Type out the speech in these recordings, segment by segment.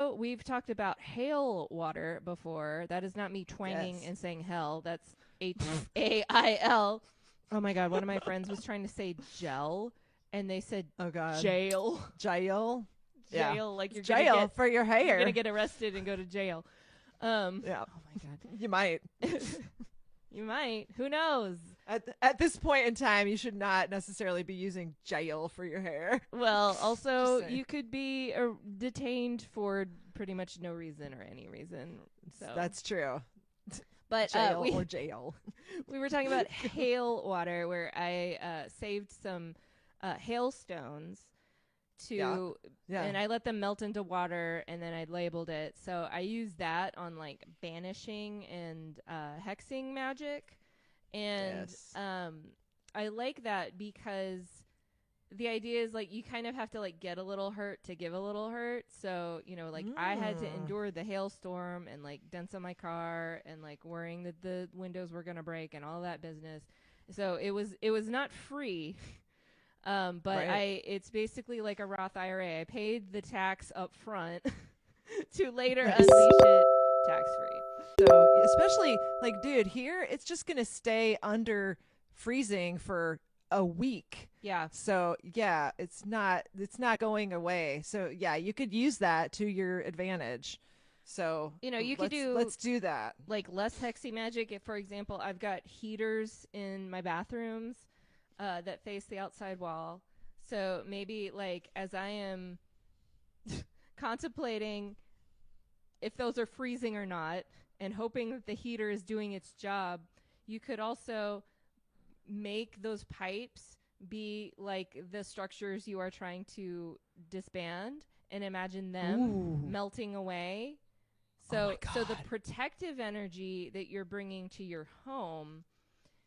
also, we've talked about hail water before. That is not me twanging and saying hell. That's HAIL. Oh my God. One of my friends was trying to say gel, and they said jail. Jail? Jail. Like you're jail gonna get, for your hair. You're going to get arrested and go to jail. Yeah. Oh my God. You might. You might. Who knows? At this point in time, you should not necessarily be using jail for your hair. Well, also, you could be detained for pretty much no reason or any reason. So that's true. But jail or jail. We were talking about hail water, where I saved some hailstones and I let them melt into water, and then I labeled it. So I used that on like banishing and hexing magic, and I like that because the idea is like you kind of have to like get a little hurt to give a little hurt. So, you know, like I had to endure the hailstorm and like dents on my car and like worrying that the windows were going to break and all that business. So it was not free. But it's basically like a Roth IRA. I paid the tax up front to later unleash it tax free. So especially like, dude, here it's just going to stay under freezing for a week. Yeah. So yeah, it's not going away. So yeah, you could use that to your advantage. So, you know, let's do that. Like less hexy magic. If, for example, I've got heaters in my bathrooms that face the outside wall. So maybe like as I am contemplating if those are freezing or not and hoping that the heater is doing its job, you could also make those pipes be like the structures you are trying to disband and imagine them melting away. So the protective energy that you're bringing to your home,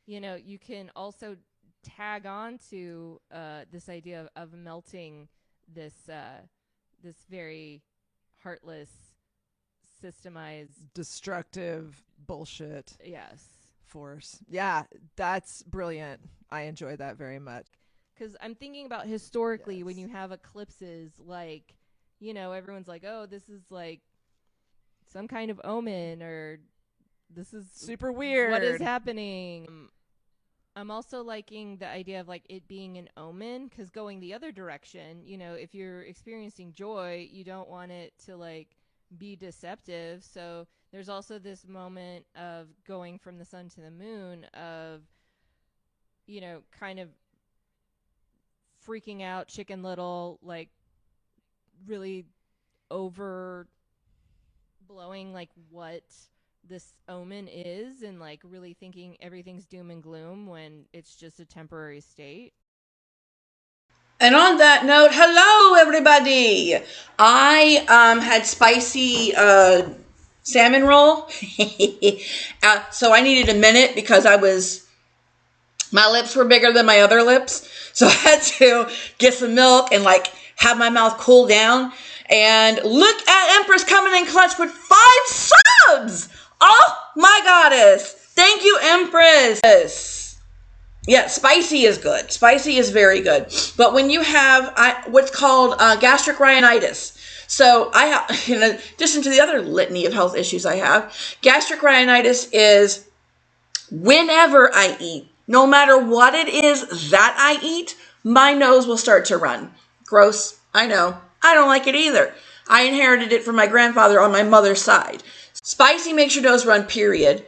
you know, you can also tag on to this idea of melting this very heartless, systemized, destructive bullshit. Yes. Force. Yeah, that's brilliant. I enjoy that very much. Because I'm thinking about historically when you have eclipses, like, you know, everyone's like, oh, this is like some kind of omen, or this is super weird. What is happening? I'm also liking the idea of like it being an omen, because going the other direction, you know, if you're experiencing joy, you don't want it to like be deceptive. So there's also this moment of going from the sun to the moon of, you know, kind of freaking out Chicken Little, like really over blowing like what this omen is, and like really thinking everything's doom and gloom when it's just a temporary state. And on that note, hello everybody. I had spicy salmon roll. So I needed a minute because my lips were bigger than my other lips. So I had to get some milk and like have my mouth cool down. And look at Empress coming in clutch with 5 subs. Oh my goddess. Thank you, Empress. Yeah, spicy is good. Spicy is very good. But when you have what's called gastric rhinitis, so I have, in addition to the other litany of health issues I have, gastric rhinitis is whenever I eat, no matter what it is that I eat, my nose will start to run. Gross, I know. I don't like it either. I inherited it from my grandfather on my mother's side. Spicy makes your nose run, period.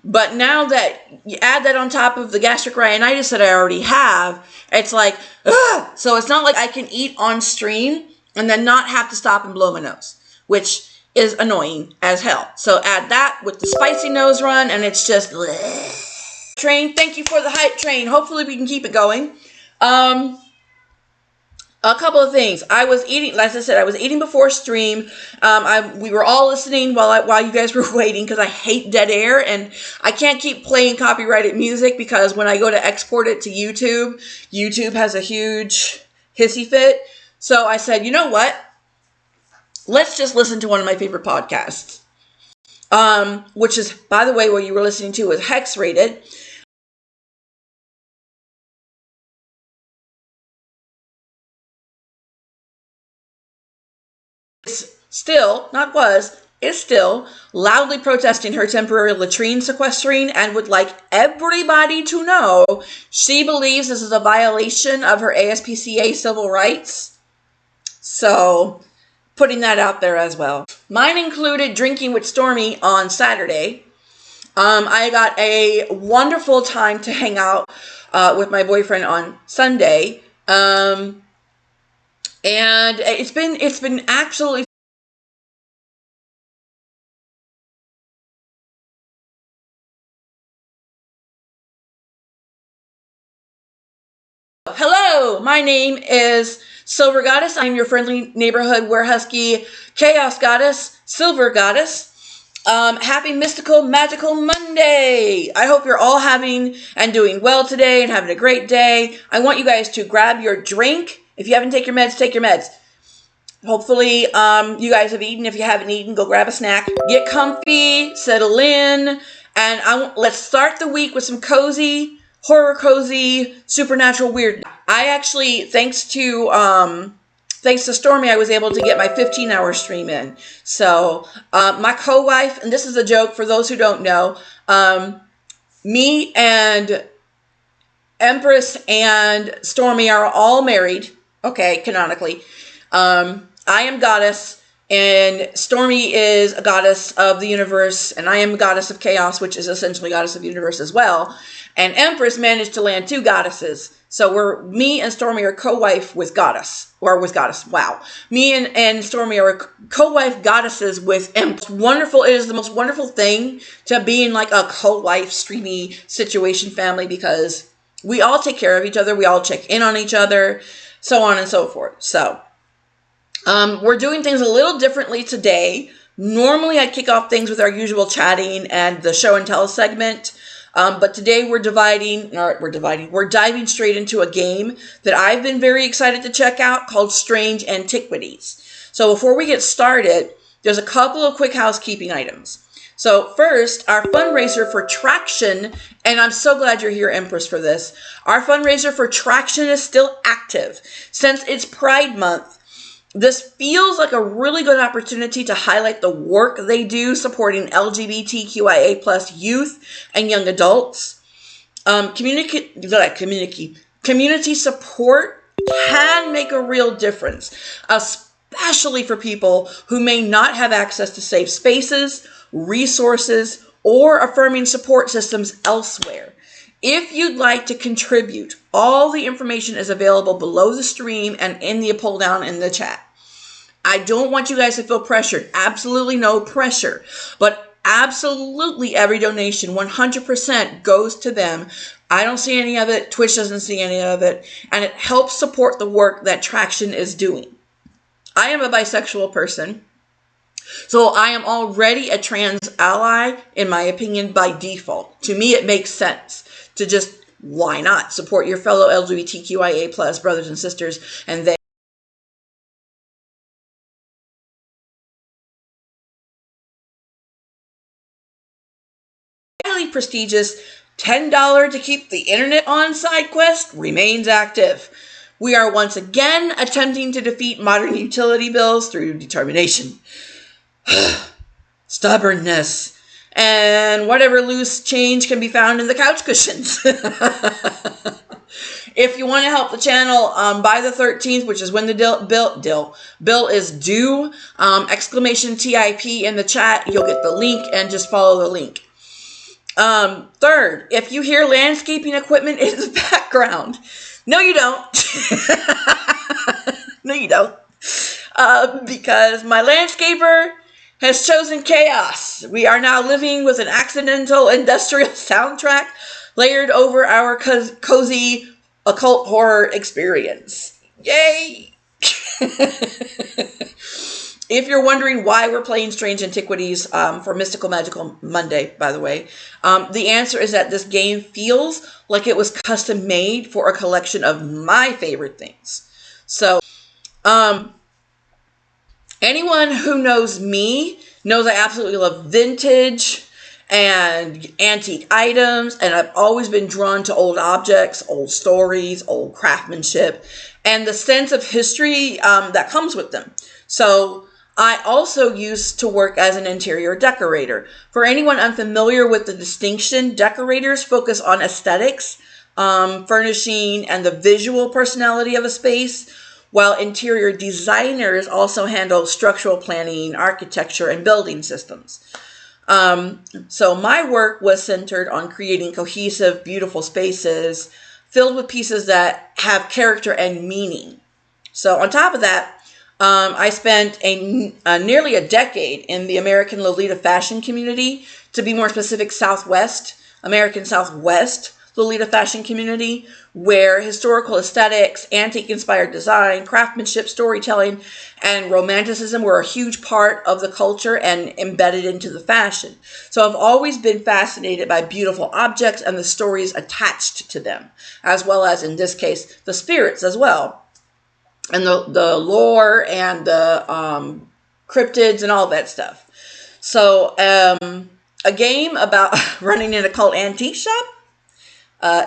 But now that you add that on top of the gastric rhinitis that I already have, it's like, ugh! So it's not like I can eat on stream and then not have to stop and blow my nose, which is annoying as hell. So add that with the spicy nose run, and it's just, bleh. Train, thank you for the hype train. Hopefully we can keep it going. A couple of things. I was eating, like I said, I was eating before stream. We were all listening while you guys were waiting, because I hate dead air and I can't keep playing copyrighted music, because when I go to export it to YouTube has a huge hissy fit. So I said, you know what? Let's just listen to one of my favorite podcasts, which is, by the way, what you were listening to is Hex Rated. still, not was, is still loudly protesting her temporary latrine sequestering and would like everybody to know she believes this is a violation of her ASPCA civil rights. So, putting that out there as well. Mine included drinking with Stormy on Saturday. I got a wonderful time to hang out with my boyfriend on Sunday. And it's been absolutely Hello, my name is Silver Goddess. I'm your friendly neighborhood werehusky chaos goddess, Silver Goddess. Happy mystical magical Monday. I hope you're all having and doing well today and having a great day. I want you guys to grab your drink. If you haven't taken your meds, take your meds. Hopefully, you guys have eaten. If you haven't eaten, go grab a snack. Get comfy, settle in, and let's start the week with some cozy, horror cozy, supernatural weird. I actually, thanks to Stormy, I was able to get my 15-hour stream in. So, my co-wife, and this is a joke for those who don't know, me and Empress and Stormy are all married, okay, canonically. I am goddess, and Stormy is a goddess of the universe, and I am a goddess of chaos, which is essentially goddess of the universe as well. And Empress managed to land two goddesses. So me and Stormy are co-wife with goddess, or with goddess. Wow. Me and Stormy are co-wife goddesses with Empress. Wonderful. It is the most wonderful thing to be in like a co-wife streamy situation family, because we all take care of each other. We all check in on each other, so on and so forth. So, we're doing things a little differently today. Normally I kick off things with our usual chatting and the show and tell segment. But today we're diving straight into a game that I've been very excited to check out called Strange Antiquities. So before we get started, there's a couple of quick housekeeping items. So first, our fundraiser for Traction, and I'm so glad you're here, Empress, for this. Our fundraiser for Traction is still active. Since it's Pride Month, this feels like a really good opportunity to highlight the work they do supporting LGBTQIA plus youth and young adults. Community support can make a real difference, especially for people who may not have access to safe spaces, resources, or affirming support systems elsewhere. If you'd like to contribute, all the information is available below the stream and in the pull down in the chat. I don't want you guys to feel pressured. Absolutely no pressure. But absolutely every donation, 100% goes to them. I don't see any of it. Twitch doesn't see any of it. And it helps support the work that Traction is doing. I am a bisexual person, so I am already a trans ally, in my opinion, by default. To me, it makes sense to just, why not, support your fellow LGBTQIA plus brothers and sisters, and they highly prestigious $10 to keep the internet on side quest remains active. We are once again attempting to defeat modern utility bills through determination, stubbornness, and whatever loose change can be found in the couch cushions. If you want to help the channel by the 13th, which is when the bill is due, exclamation TIP in the chat, you'll get the link, and just follow the link. Third, if you hear landscaping equipment in the background, no you don't. No you don't. Because my landscaper has chosen chaos. We are now living with an accidental industrial soundtrack layered over our cozy occult horror experience. Yay! If you're wondering why we're playing Strange Antiquities for Mystical Magical Monday, by the way, the answer is that this game feels like it was custom made for a collection of my favorite things. So, anyone who knows me knows I absolutely love vintage and antique items, and I've always been drawn to old objects, old stories, old craftsmanship, and the sense of history that comes with them. So I also used to work as an interior decorator. For anyone unfamiliar with the distinction, decorators focus on aesthetics, furnishing, and the visual personality of a space, while interior designers also handle structural planning, architecture, and building systems. So my work was centered on creating cohesive, beautiful spaces filled with pieces that have character and meaning. So on top of that, I spent nearly a decade in the American Lolita fashion community, to be more specific, American Southwest Lolita fashion community, where historical aesthetics, antique-inspired design, craftsmanship, storytelling, and romanticism were a huge part of the culture and embedded into the fashion. So I've always been fascinated by beautiful objects and the stories attached to them, as well as, in this case, the spirits as well, and the lore and the cryptids and all that stuff. So a game about running in a cult antique shop.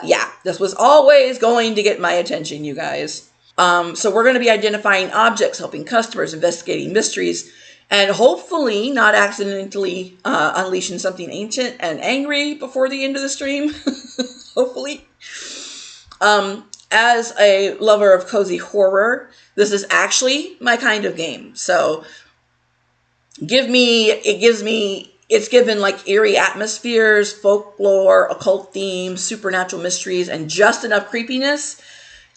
Yeah, this was always going to get my attention, you guys. So we're going to be identifying objects, helping customers, investigating mysteries, and hopefully not accidentally unleashing something ancient and angry before the end of the stream. Hopefully. As a lover of cozy horror, this is actually my kind of game. So it's given like eerie atmospheres, folklore, occult themes, supernatural mysteries, and just enough creepiness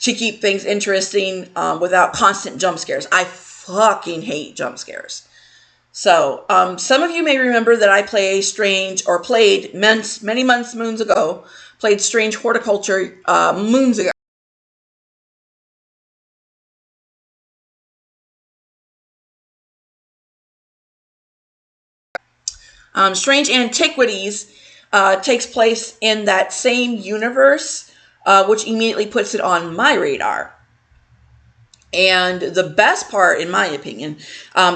to keep things interesting without constant jump scares. I fucking hate jump scares. So some of you may remember that I played Strange moons ago, played Strange Horticulture moons ago. Strange Antiquities takes place in that same universe, which immediately puts it on my radar. And the best part, in my opinion,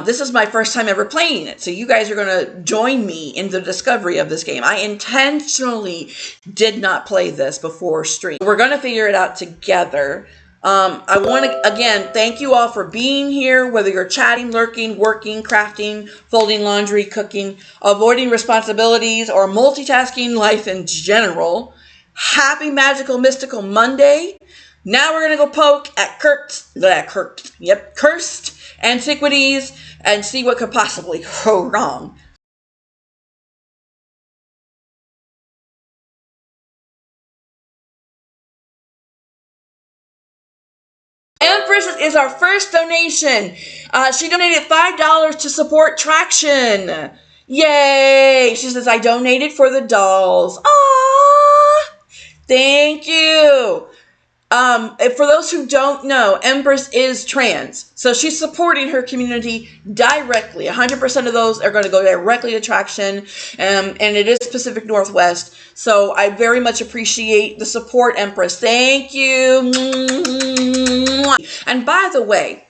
this is my first time ever playing it. So you guys are going to join me in the discovery of this game. I intentionally did not play this before stream. We're going to figure it out together. I want to, again, thank you all for being here, whether you're chatting, lurking, working, crafting, folding laundry, cooking, avoiding responsibilities, or multitasking life in general. Happy Magical Mystical Monday. Now we're going to go poke at cursed antiquities and see what could possibly go wrong. Empress is our first donation. She donated $5 to support Traction. Yay! She says, I donated for the dolls. Aww! Thank you. For those who don't know, Empress is trans. So she's supporting her community directly. 100% of those are going to go directly to Traction. And it is Pacific Northwest. So I very much appreciate the support, Empress. Thank you. And by the way,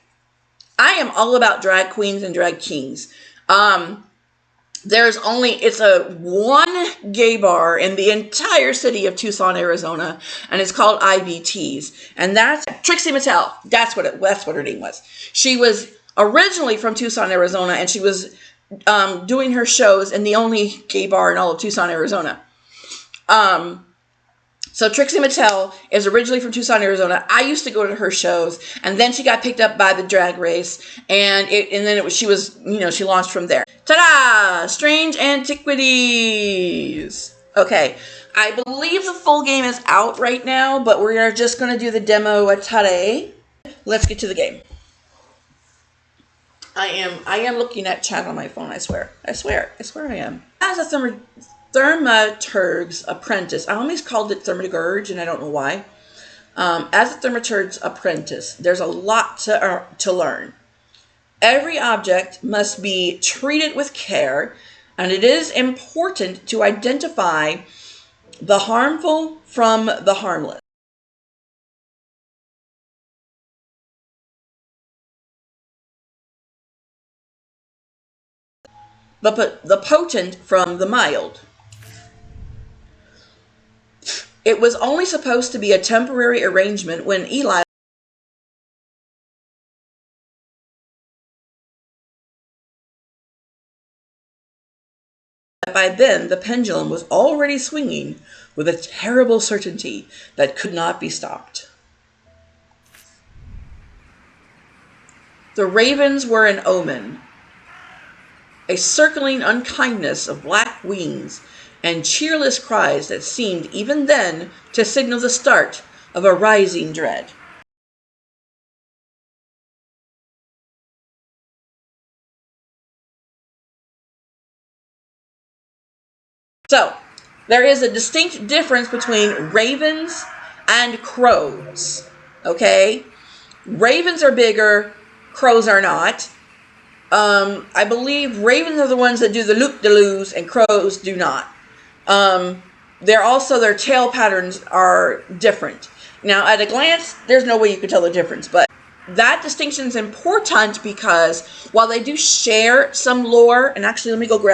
I am all about drag queens and drag kings. It's a one gay bar in the entire city of Tucson, Arizona, and it's called IBT's. And that's Trixie Mattel. That's what her name was. She was originally from Tucson, Arizona, and she was doing her shows in the only gay bar in all of Tucson, Arizona. So Trixie Mattel is originally from Tucson, Arizona. I used to go to her shows, and then she got picked up by the Drag Race, she launched from there. Ta-da! Strange Antiquities. Okay, I believe the full game is out right now, but we're just going to do the demo today. Let's get to the game. I am looking at chat on my phone. I swear I am. As a thaumaturge's apprentice. I always called it thaumaturge, and I don't know why. As a thaumaturge's apprentice, there's a lot to learn. Every object must be treated with care, and it is important to identify the harmful from the harmless. The potent from the mild. It was only supposed to be a temporary arrangement when Eli By then, the pendulum was already swinging with a terrible certainty that could not be stopped. The ravens were an omen, a circling unkindness of black wings and cheerless cries that seemed even then to signal the start of a rising dread. So, there is a distinct difference between ravens and crows. Okay? Ravens are bigger, crows are not. I believe ravens are the ones that do the loop-de-loos and crows do not. Their tail patterns are different. Now, at a glance, there's no way you could tell the difference, but that distinction is important because while they do share some lore, and actually let me go grab